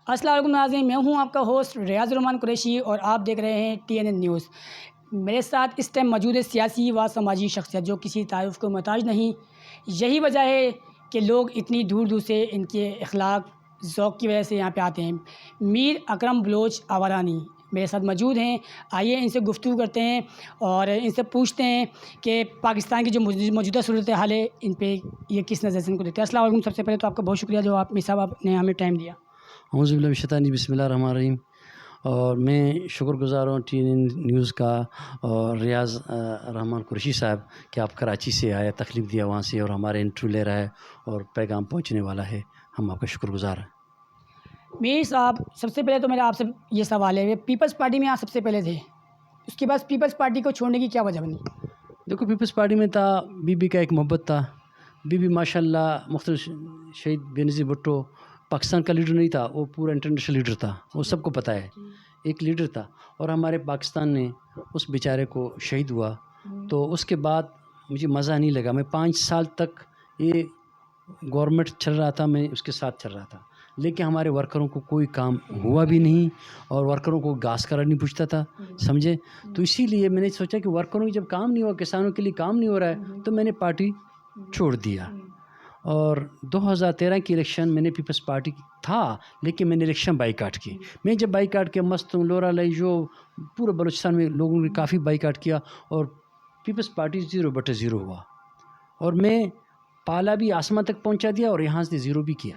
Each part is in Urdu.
السلام علیکم ناظرین، میں ہوں آپ کا ہوسٹ ریاض الرحمان قریشی اور آپ دیکھ رہے ہیں TNN نیوز۔ میرے ساتھ اس ٹائم موجود ہے سیاسی و سماجی شخصیت جو کسی تعارف کو محتاج نہیں۔ یہی وجہ ہے کہ لوگ اتنی دور دور سے ان کے اخلاق ذوق کی وجہ سے یہاں پہ آتے ہیں۔ میر اکرم بلوچ آوارانی میرے ساتھ موجود ہیں۔ آئیے ان سے گفتگو کرتے ہیں اور ان سے پوچھتے ہیں کہ پاکستان کی جو موجودہ صورتحال ہے ان پہ یہ کس نظر سے ان کو دیکھتے ہیں۔ السلام علیکم، سب سے پہلے تو آپ کا بہت شکریہ جو آپ صاحب آپ نے ہمیں ٹائم دیا۔ اعوذ باللہ من الشیطان الرجیم، بسم اللہ الرحمن الرحیم۔ اور میں شکر گزار ہوں TNN نیوز کا اور ریاض رحمان قریشی صاحب کہ آپ کراچی سے آئے، تکلیف دیا وہاں سے اور ہمارے انٹرویو لے رہا ہے اور پیغام پہنچنے والا ہے، ہم آپ کا شکر گزار ہیں۔ میر صاحب، سب سے پہلے تو میرا آپ سے یہ سوال ہے، پیپلز پارٹی میں آپ سب سے پہلے تھے، اس کے بعد پیپلز پارٹی کو چھوڑنے کی کیا وجہ بنی؟ دیکھو، پیپلز پارٹی میں تھا، بی بی کا ایک محبت تھا۔ بی بی ماشاء اللہ مختلف شہید بینظیر بھٹو پاکستان کا لیڈر نہیں تھا، وہ پورا انٹرنیشنل لیڈر تھا، وہ سب کو پتہ ہے، ایک لیڈر تھا۔ اور ہمارے پاکستان نے اس بیچارے کو شہید ہوا تو اس کے بعد مجھے مزہ نہیں لگا۔ میں 5 سال تک یہ گورنمنٹ چل رہا تھا، میں اس کے ساتھ چل رہا تھا، لیکن ہمارے ورکروں کو کوئی کام ہوا بھی نہیں اور ورکروں کو گھاس کرا نہیں پوچھتا تھا، سمجھے؟ تو اسی لیے میں نے سوچا کہ ورکروں کی جب کام نہیں ہوا، کسانوں کے لیے کام نہیں ہو رہا ہے، تو میں نے پارٹی چھوڑ دیا۔ اور 2013 کی الیکشن میں نے پیپلز پارٹی تھا، لیکن میں نے الیکشن بائیکاٹ کی۔ میں جب بائیکاٹ کیا، مست ہوں، لورا لائی جو پورے بلوچستان میں لوگوں نے کافی بائیکاٹ کیا اور پیپلز پارٹی 0/0 ہوا، اور میں پالا بھی آسمان تک پہنچا دیا اور یہاں سے 0 بھی کیا۔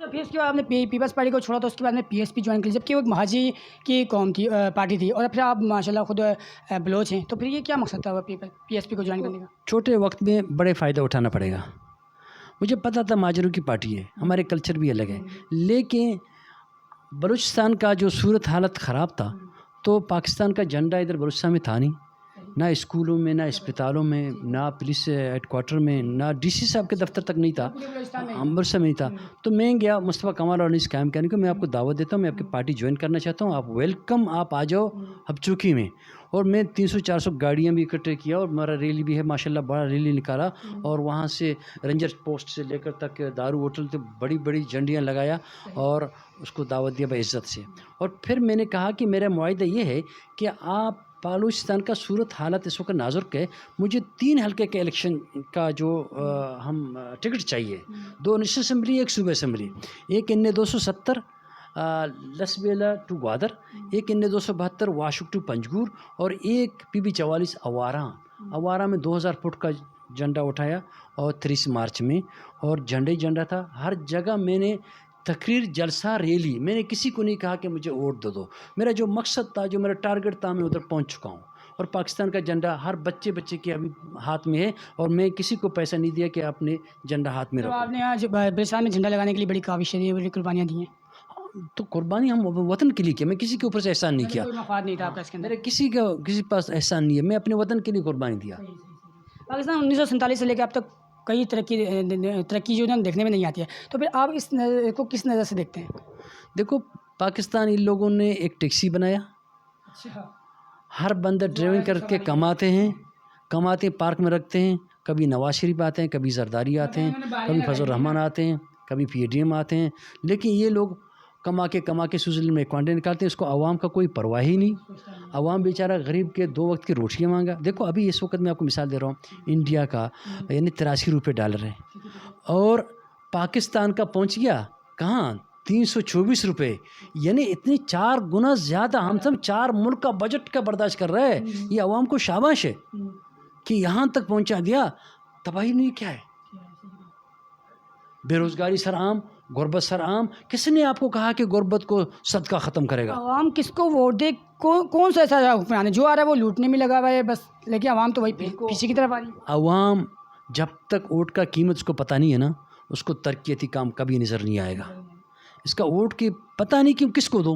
پھر اس کے بعد آپ نے پیپلز پارٹی کو چھوڑا تو اس کے بعد میں PSP جوائن کی، جبکہ وہ ایک مہاجی کی قوم تھی، پارٹی تھی، اور پھر آپ ماشاءاللہ خود بلوچ ہیں، تو پھر یہ کیا مقصد تھا PSP کو جوائن کرنے کا؟ چھوٹے وقت میں بڑے فائدہ اٹھانا پڑے گا۔ مجھے پتہ تھا مہاجروں کی پارٹی ہے، ہمارے کلچر بھی الگ ہے، لیکن بلوچستان کا جو صورت حالت خراب تھا تو پاکستان کا جھنڈا ادھر بلوچستان میں تھا نہیں، نہ اسکولوں میں، نہ اسپتالوں میں، نہ پولیس ہیڈ کوارٹر میں، نہ DC صاحب کے دفتر تک نہیں تھا، بلوچستان میں نہیں تھا۔ تو میں گیا مصطفیٰ کمال اور اس قائم کرنے کو، میں آپ کو دعوت دیتا ہوں، میں آپ کی پارٹی جوائن کرنا چاہتا ہوں، آپ ویلکم، آپ آ جاؤ ہبچوکی میں۔ اور میں 300-400 گاڑیاں بھی اکٹھے کیا اور ہمارا ریلی بھی ہے، ماشاءاللہ بڑا ریلی نکالا، اور وہاں سے رینجر پوسٹ سے لے کر تک دارو ہوٹل تک بڑی بڑی جھنڈیاں لگایا اور اس کو دعوت دیا بعزت سے۔ اور پھر میں نے کہا کہ میرا معاہدہ یہ ہے کہ آپ بلوچستان کا صورت حالت اس وقت نازک ہے، مجھے 3 حلقے کے الیکشن کا جو ہم ٹکٹ چاہیے، 2 نیشنل اسمبلی، 1 صوبہ اسمبلی، ایک NA 270 لسبیلا ٹو گوادر، ایک NA 272 واشک ٹو پنجگور، اور ایک PB 44 اوارہ میں 2000 فٹ کا جھنڈا اٹھایا اور 30 مارچ میں، اور جھنڈا ہی جھنڈا تھا ہر جگہ۔ میں نے تقریر، جلسہ، ریلی، میں نے کسی کو نہیں کہا کہ مجھے ووٹ دے دو، میرا جو مقصد تھا، جو میرا ٹارگٹ تھا، میں ادھر پہنچ چکا ہوں۔ اور پاکستان کا جھنڈا ہر بچے کے ابھی ہاتھ میں ہے، اور میں کسی کو پیسہ نہیں دیا کہ اپنے جھنڈا ہاتھ میں رکھو۔ آپ نے آج بلوچستان میں جھنڈا لگانے کے لیے بڑی کاوشیں دی، بڑی قربانیاں دی ہیں، تو قربانی ہم وطن کے لیے کیا، میں کسی کے اوپر سے احسان نہیں کیا، کوئی مفاد نہیں تھا آپ کا اس کے اندر؟ میرے کسی پاس احسان نہیں ہے، میں اپنے وطن کے لیے قربانی دیا۔ پاکستان 1947 سے لے کے اب تک کئی ترقی جو ہے دیکھنے میں نہیں آتی ہے، تو پھر آپ اس کو کس نظر سے دیکھتے ہیں؟ دیکھو، پاکستان ان لوگوں نے ایک ٹیکسی بنایا، ہر بندہ ڈرائیونگ کر کے کماتے پارک میں رکھتے ہیں، کبھی نواز شریف آتے ہیں، کبھی زرداری آتے ہیں، کبھی فضل الرحمان آتے ہیں، کبھی PADM آتے ہیں، لیکن یہ لوگ کما کے سوئٹزرلینڈ میں کوانٹے نکالتے ہیں، اس کو عوام کا کوئی پرواہ ہی نہیں۔ عوام بیچارہ غریب کے 2 وقت کی روٹیاں مانگا۔ دیکھو، ابھی اس وقت میں آپ کو مثال دے رہا ہوں، انڈیا کا یعنی 83 روپے ڈالر ہے، اور پاکستان کا پہنچ گیا کہاں؟ 324 روپے، یعنی اتنی 4 گنا زیادہ۔ ہم سب 4 ملک کا بجٹ کا برداشت کر رہے ہیں، یہ عوام کو شاباش ہے کہ یہاں تک پہنچا دیا۔ تباہی نہیں کیا ہے؟ بے روزگاری سر عام، غربت سر عام۔ کس نے آپ کو کہا کہ غربت کو صدقہ ختم کرے گا؟ عوام کس کو ووٹ دے؟ کون سا ایسا حکمران ہے جو آ رہا ہے وہ لوٹنے میں لگا ہوا ہے بس، لیکن عوام تو وہی پیچھے کی طرف آ رہی ہے۔ عوام جب تک ووٹ کا قیمت اس کو پتہ نہیں ہے نا، اس کو ترقیاتی کام کبھی نظر نہیں آئے گا۔ اس کا ووٹ کی پتہ نہیں کہ کس کو دو،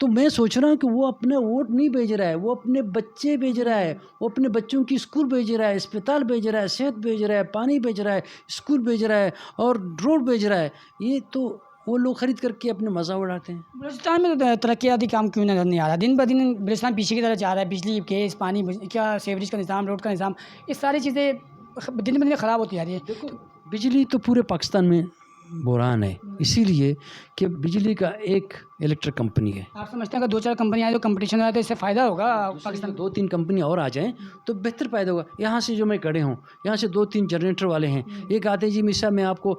تو میں سوچ رہا ہوں کہ وہ اپنا ووٹ نہیں بیچ رہا ہے، وہ اپنے بچے بیچ رہا ہے، وہ اپنے بچوں کی اسکول بیچ رہا ہے، اسپتال بیچ رہا ہے، صحت بیچ رہا ہے، پانی بیچ رہا ہے، اسکول بیچ رہا ہے، اور روڈ بیچ رہا ہے۔ یہ تو وہ لوگ خرید کر کے اپنے مزہ اڑاتے ہیں۔ بلوچستان میں تو ترقیاتی کام کیوں نظر نہیں آ رہا؟ دن بدن بلوچستان پیچھے کی طرف جا رہا ہے، بجلی، گیس، پانی، کیا سیوریج کا نظام، روڈ کا نظام، یہ ساری چیزیں دن بدن خراب ہوتی جا رہی ہے۔ دیکھو، بجلی تو پورے پاکستان میں بحران ہے، اسی لیے کہ بجلی کا ایک الیکٹرک کمپنی ہے. آپ سمجھتے ہیں کہ 2-4 کمپنیاں جو کمپٹیشن ہے تو اس سے فائدہ ہوگا پاکستان 2-3 کمپنیاں اور آ جائیں تو بہتر فائدہ ہوگا. یہاں سے جو میں کھڑے ہوں یہاں سے 2-3 جنریٹر والے ہیں، ایک آتے ہیں جی مثال میں آپ کو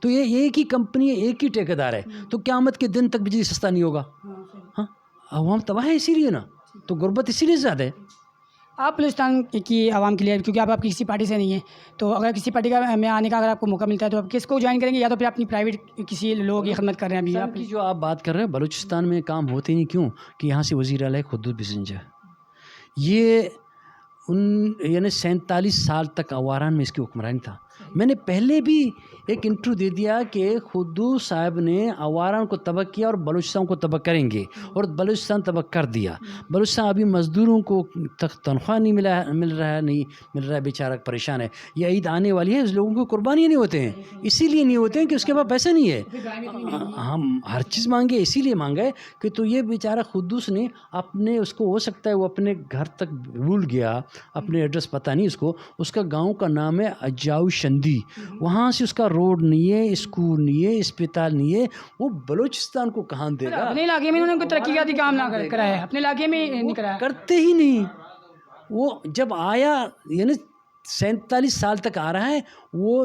تو یہ ایک ہی کمپنی ہے، ایک ہی ٹھیکیدار ہے، تو قیامت کے دن تک بجلی سستا نہیں ہوگا. ہاں عوام تباہ ہے اسی لیے نا، تو غربت اسی لیے زیادہ ہے. آپ بلوچستان کی عوام کے لیے، کیونکہ آپ کسی پارٹی سے نہیں ہیں، تو اگر کسی پارٹی کا میں آنے کا اگر آپ کو موقع ملتا ہے تو آپ کس کو جوائن کریں گے، یا تو پھر اپنی پرائیویٹ کسی لوگوں کی خدمت کر رہے ہیں ابھی آپ؟ کی جو آپ بات کر رہے ہیں بلوچستان میں کام ہوتے نہیں، کیوں کہ یہاں سے وزیر اعلیٰ خدود بسنجا، یہ یعنی 47 سال تک اواران میں اس کی حکمرانی تھا. میں نے پہلے بھی ایک انٹرویو دے دیا کہ خدو صاحب نے اواران کو تباہ کیا اور بلوچستان کو تباہ کریں گے، اور بلوچستان تباہ کر دیا. بلوچستان ابھی مزدوروں کو تنخواہ نہیں مل رہا ہے، بیچارہ پریشان ہے. یہ عید آنے والی ہے، اس لوگوں کو قربانیاں نہیں ہوتے ہیں، اسی لیے نہیں ہوتے ہیں کہ اس کے پاس پیسے نہیں ہے. ہم ہر چیز مانگے، اسی لیے مانگا ہے کہ تو یہ بیچارہ خدوس نے اپنے، اس کو ہو سکتا ہے وہ اپنے گھر تک بھول گیا، اپنے ایڈریس پتہ نہیں اس کو، اس کا گاؤں کا نام ہے اجاؤ شندی، وہاں سے اس کا روڈ نہیں ہے، اسکول نہیں ہے، اسپتال نہیں ہے. وہ بلوچستان کو کہاں دے گا؟ اپنے علاقے میں انہوں نے کوئی ترقیاتی کام نہ کرایا ہے، اپنے علاقے میں نہیں کرایا، کرتے ہی نہیں. وہ جب آیا یعنی 47 سال تک آ رہا ہے، وہ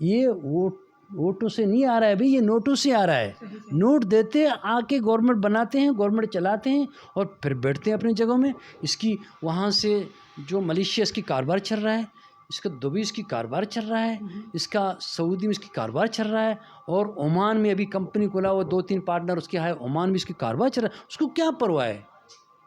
یہ ووٹوں سے نہیں آ رہا ہے بھائی، یہ نوٹوں سے آ رہا ہے. نوٹ دیتے آ کے گورنمنٹ بناتے ہیں، گورنمنٹ چلاتے ہیں اور پھر بیٹھتے ہیں اپنی جگہوں میں. اس کی وہاں سے جو ملیشیا اس کی کاروبار چل رہا ہے، اس کا دبئی اس کی کاروبار چل رہا ہے، اس کا سعودی میں اس کی کاروبار چل رہا ہے، اور عمان میں ابھی کمپنی کھلا وہ 2-3 پارٹنر اس کے ہے، عمان میں اس کی کاروبار چل رہا ہے. اس کو کیا پرواہ ہے؟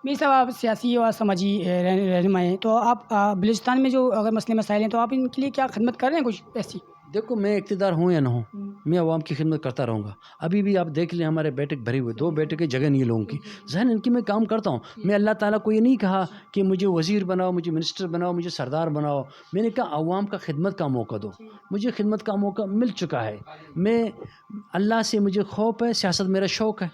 میر صاحب آپ سیاسی اور سماجی رہنما ہیں، تو آپ بلوچستان میں جو اگر مسئلے مسائل ہیں تو آپ ان کے لیے کیا خدمت کر رہے ہیں کچھ ایسی؟ دیکھو میں اقتدار ہوں یا نہ ہوں، میں عوام کی خدمت کرتا رہوں گا. ابھی بھی آپ دیکھ لیں ہمارے بیٹھک بھری ہوئے، 2 بیٹھک کی جگہ نہیں ہے لوگوں کی. ذہن ان کی میں کام کرتا ہوں. میں اللہ تعالیٰ کو یہ نہیں کہا کہ مجھے وزیر بناؤ، مجھے منسٹر بناؤ، مجھے سردار بناؤ. میں نے کہا عوام کا خدمت کا موقع دو. مجھے خدمت کا موقع مل چکا ہے. میں اللہ سے مجھے خوف ہے، سیاست میرا شوق ہے.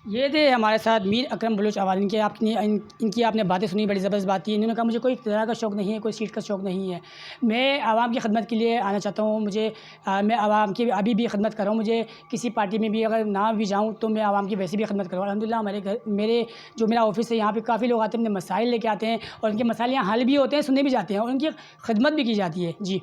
یہ تھے ہمارے ساتھ میر اکرم بلوچ آباد. ان کی آپ نے باتیں سنی، بڑی زبردست بات تھی. انہوں نے کہا مجھے کوئی اقتدار کا شوق نہیں ہے، کوئی سیٹ کا شوق نہیں ہے، میں عوام کی خدمت کے لیے آنا چاہتا ہوں. میں عوام کی ابھی بھی خدمت کر رہا ہوں. مجھے کسی پارٹی میں بھی اگر نہ بھی جاؤں تو میں عوام کی ویسے بھی خدمت کروں. الحمدللہ میرے جو میرا آفس ہے یہاں پہ کافی لوگ آتے ہیں، اپنے مسائل لے کے آتے ہیں، اور ان کے مسائل یہاں حل بھی ہوتے ہیں، سننے بھی جاتے ہیں، اور ان کی خدمت بھی کی جاتی ہے. جی.